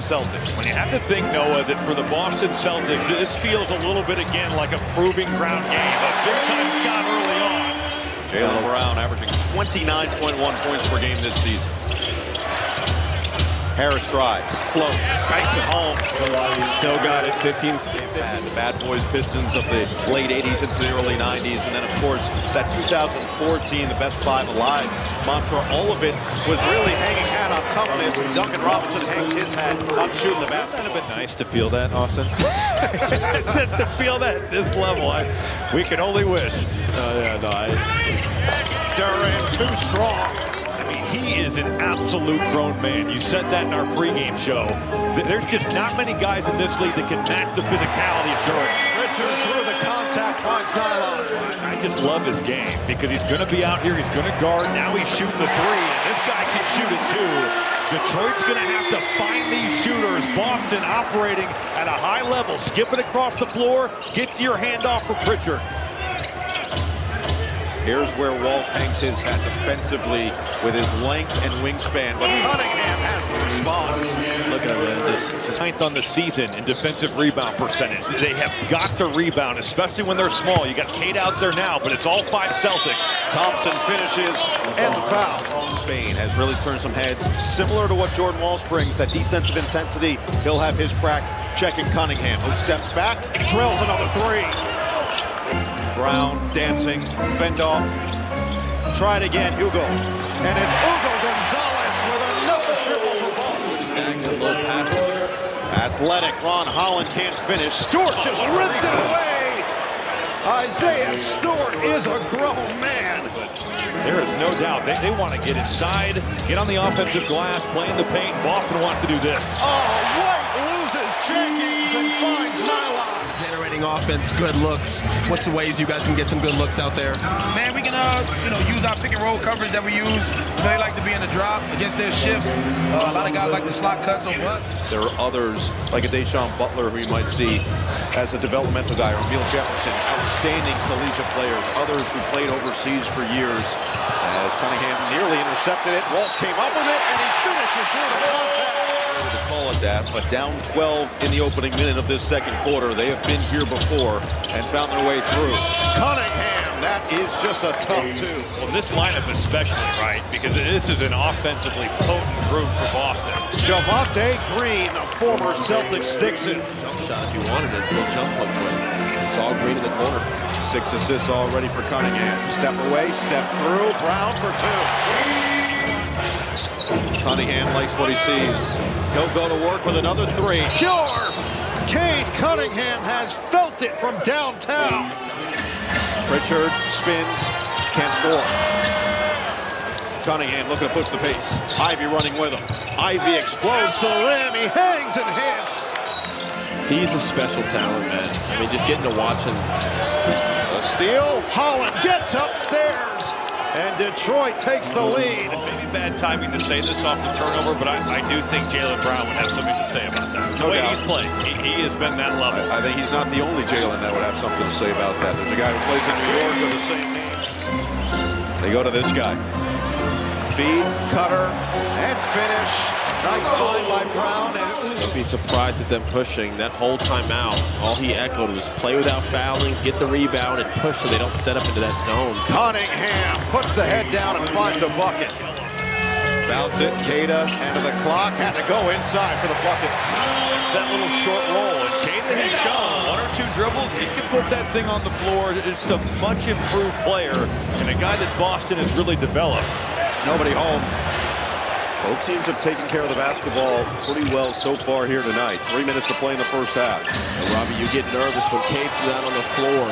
Celtics. When you have to think, Noah, that for the Boston Celtics, this feels a little bit again like a proving ground game. A big-time shot early on. Jaylen Brown averaging 29.1 points per game this season. Harris drives, float, banks it home. Still got it, 15 games. The bad boys Pistons of the late 80s into the early 90s. And then, of course, that 2014, the best five alive mantra, all of it was really hanging hat on toughness. And Duncan Robinson hangs his hat on shooting the basketball. It's been nice to feel that, Austin. To feel that at this level, we can only wish. Durant too strong. He is an absolute grown man. You said that in our pregame show. There's just not many guys in this league that can match the physicality of Durant. Richard through the contact, finds nylon. I just love his game because he's going to be out here. He's going to guard. Now he's shooting the three, and this guy can shoot it too. Detroit's going to have to find these shooters. Boston operating at a high level. Skip it across the floor. Get your handoff for Pritchard. Here's where Walt hangs his hat defensively with his length and wingspan, but Cunningham has the response. Look at him, just ninth on the season in defensive rebound percentage. They have got to rebound, especially when they're small. You got Kate out there now, but it's all five Celtics. Thompson finishes, and the foul. Spain has really turned some heads, similar to what Jordan Walsh brings, that defensive intensity. He'll have his crack checking Cunningham, who steps back, drills another three. Brown dancing, fend off, try it again, Hugo. And it's Hugo Gonzalez with another triple for Boston. Snags and low passes. Athletic, Ron Holland can't finish. Stewart just ripped it away. Isaiah Stewart is a grown man. There is no doubt they want to get inside, get on the offensive glass, play in the paint. Boston wants to do this. Oh, White loses Jenkins and finds nylon. Generating offense, good looks. What's the ways you guys can get some good looks out there? Man, we can use our pick and roll coverage that we use. They like to be in the drop against their shifts. A lot of guys like the slot cuts or what. There are others like a Deshaun Butler who you might see as a developmental guy, or Emil Jefferson, outstanding collegiate players. Others who played overseas for years. As Cunningham nearly intercepted it, Walsh came up with it, and he finishes through the contact. To call it that, but down 12 in the opening minute of this second quarter. They have been here before and found their way through. Cunningham, that is just a tough two. Well, this lineup especially, right? Because this is an offensively potent group for Boston. Javonte Green, the former Celtics, sticks it. Jump shot if you wanted it. He'll jump up quick. Saw Green in the corner. 6 assists already for Cunningham. Step away, step through. Brown for 2. Cunningham likes what he sees. He'll go to work with another 3. Pure! Cade Cunningham has felt it from downtown. Pritchard spins, can't score. Cunningham looking to push the pace. Ivy running with him. Ivy explodes to the rim. He hangs and hits. He's a special talent, man. I mean, just getting to watch him. The steal. Holland gets upstairs. And Detroit takes the lead. Maybe bad timing to say this off the turnover, but I do think Jaylen Brown would have something to say about that. The way he's played, he has been that level. I think he's not the only Jaylen that would have something to say about that. There's a guy who plays in New York with the same name. They go to this guy. Feed, cutter, and finish. Nice find by Brown. Don't be surprised at them pushing that whole timeout. All he echoed was play without fouling, get the rebound, and push so they don't set up into that zone. Cunningham puts the head down and finds a bucket. Bounce it, Queta, end of the clock, had to go inside for the bucket. That little short roll, and Queta has shown 1 or 2 dribbles. He can put that thing on the floor. It's a much improved player and a guy that Boston has really developed. Nobody home. Both teams have taken care of the basketball pretty well so far here tonight. 3 minutes to play in the first half. And Robbie, you get nervous when Cade's out on the floor.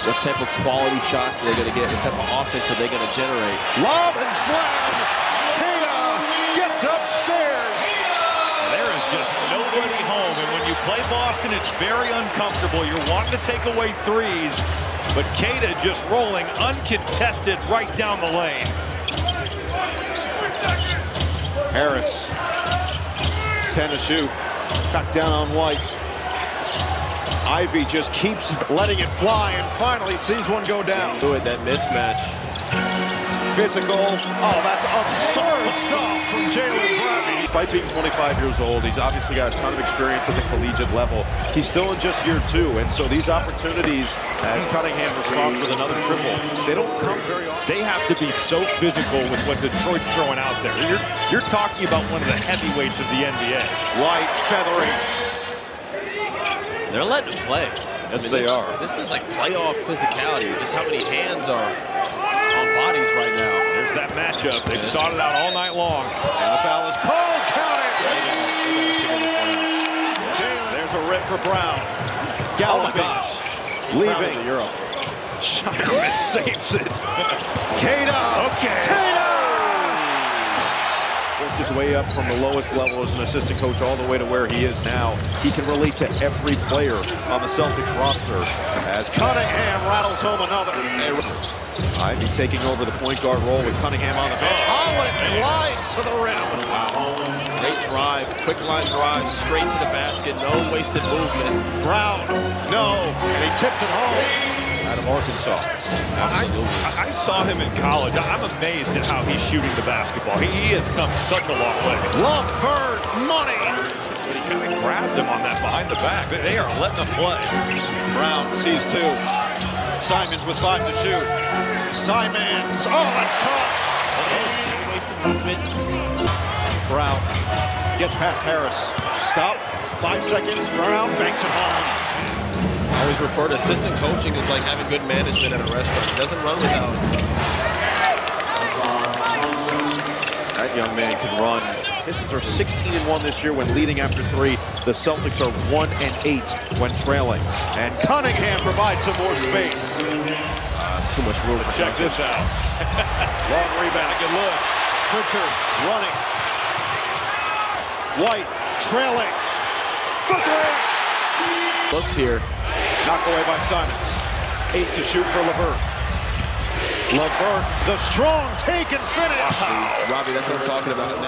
What type of quality shots are they going to get? What type of offense are they going to generate? Lob and slam. Queta gets upstairs. There is just nobody home. And when you play Boston, it's very uncomfortable. You're wanting to take away threes. But Queta just rolling uncontested right down the lane. Harris, 10 to shoot, cut down on White. Ivy just keeps letting it fly and finally sees one go down. Do it, that mismatch. Physical, oh, that's absurd stuff from Jaylen Brown. despite being 25 years old, he's obviously got a ton of experience at the collegiate level. He's still in just year 2, and so these opportunities, as Cunningham responds with another triple, they don't come very often. They have to be so physical with what Detroit's throwing out there. You're talking about one of the heavyweights of the NBA. White, feathering. They're letting him play. Yes, they are. This is like playoff physicality, just how many hands are on bodies right now. There's that matchup. They've sought it out all night long. And the foul is called. Count it. There's a rip for Brown. Galloping. Leaving. Europe. Shireman saves it. Cato. Okay. Cato! Worked his way up from the lowest level as an assistant coach all the way to where he is now. He can relate to every player on the Celtics roster as Cunningham rattles home another. Ivy taking over the point guard role with Cunningham on the bench. Holland glides to the rim. Wow. Great drive, quick line drive, straight to the basket, no wasted movement. Brown, no, and he tipped it home. Out of Arkansas. I saw him in college. I'm amazed at how he's shooting the basketball. He has come such a long way. Longford, money. But he kind of grabbed him on that behind the back. They are letting him play. Brown sees 2. Simons with 5 to shoot. Simons, oh, that's tough. Wasted movement. Brown gets past Harris. Stop. 5 seconds. Brown banks it home. I always refer to assistant coaching as like having good management at a restaurant. It doesn't run without it. That young man can run. Pistons are 16-1 this year when leading after 3. The Celtics are 1-8 when trailing. And Cunningham provides some more space. Too much room. Check this out. Long rebound. Good look. Pritchard running. White trailing. For 3. Looks here. Knocked away by Simons. 8 to shoot for LeVert. LeVert, the strong take and finish. Wow. Robbie, that's what I'm talking about.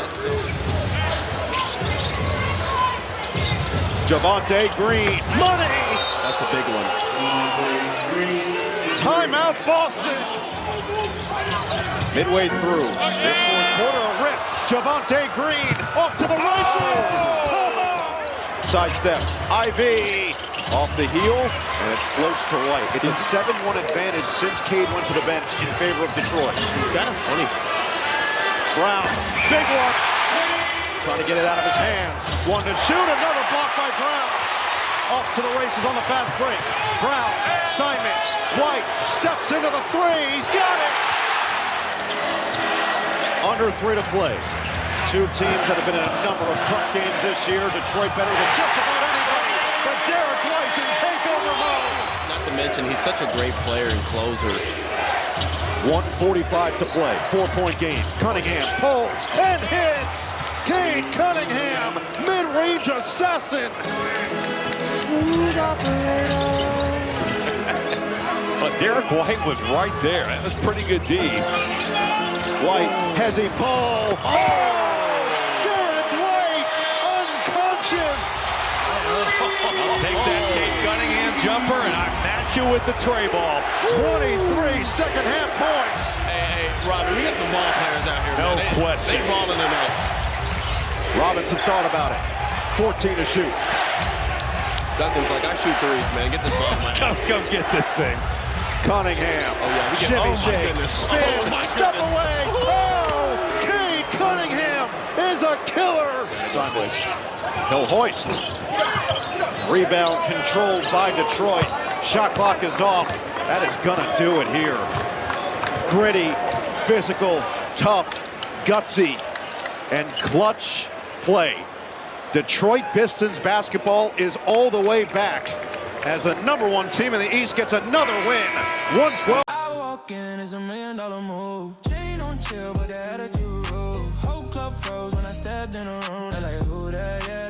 Javonte Green, money. That's a big one. Timeout, Boston. Midway through this fourth quarter, a rip. Javonte Green off to the right. Sidestep. Ivy. Off the heel, and it floats to White. It is 7-1 advantage since Cade went to the bench in favor of Detroit. He's got a funny. Brown, big one. Trying to get it out of his hands. One to shoot, another block by Brown. Off to the races on the fast break. Brown, Simons, White, steps into the 3. He's got it. Under 3 to play. 2 teams that have been in a number of clutch games this year. Detroit better than just about anybody. But Derek White in takeover mode. Not to mention, he's such a great player and closer. 1:45 to play. 4-point game. Cunningham pulls and hits. Cade Cunningham, mid-range assassin. Smooth operator. But Derek White was right there. That was pretty good D. White has a ball. Oh! Derek White, unconscious. I'll take that Cade Cunningham jumper, and I match you with the tray ball. 23 second-half points. Hey, Robbie, we got some ball players out here. No man. question. They balling tonight. Robinson thought about it. 14 to shoot. Duncan's like, I shoot 3s, man. Get this ball, man. Come get this thing. Cunningham. Oh, yeah. We Shimmy my shake. goodness. Spin. Oh, my Step goodness. away. Oh! Cade Cunningham is a killer. Simons. He'll hoist. Rebound controlled by Detroit. Shot clock is off. That is gonna do it here. Gritty, physical, tough, gutsy, and clutch play. Detroit Pistons basketball is all the way back as the #1 team in the East gets another win. 112. I walk in, it's $1 million move. Chain on chill, but the attitude rude. Whole club froze when I stepped in the room. They're like, who that? Yeah,